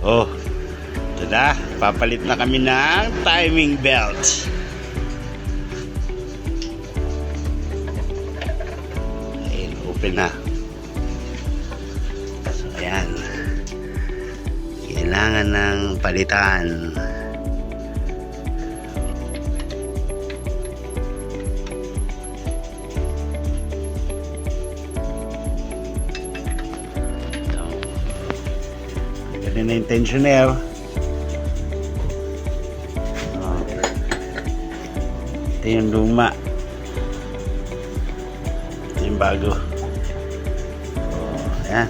Oh, ito na. Papalit na kami ng timing belt. Ayun, open na. So, ayan. Kailangan ng palitan. Ganun na yung tensioner. Oh. Ito yung luma. Ito yung bago. Oh, ayan.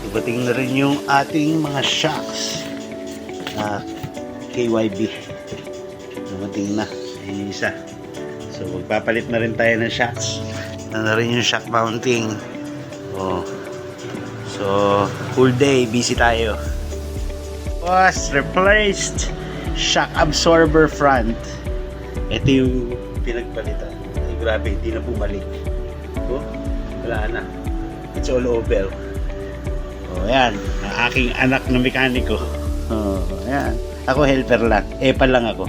Dumating na rin yung ating mga shocks na KYB. Dumating na. Ayun yung isa. So magpapalit na rin tayo ng shocks. Ito na rin yung shock mounting. Oh. So full day busy tayo. Was replaced shock absorber front. Ito yung pinagpalitan. Ay, grabe, hindi na bumalik. Oh, wala na. It's all over. Oh, ayan. Ang aking anak na mekaniko. Oh, ayan. Ako helper lang. Epa lang ako.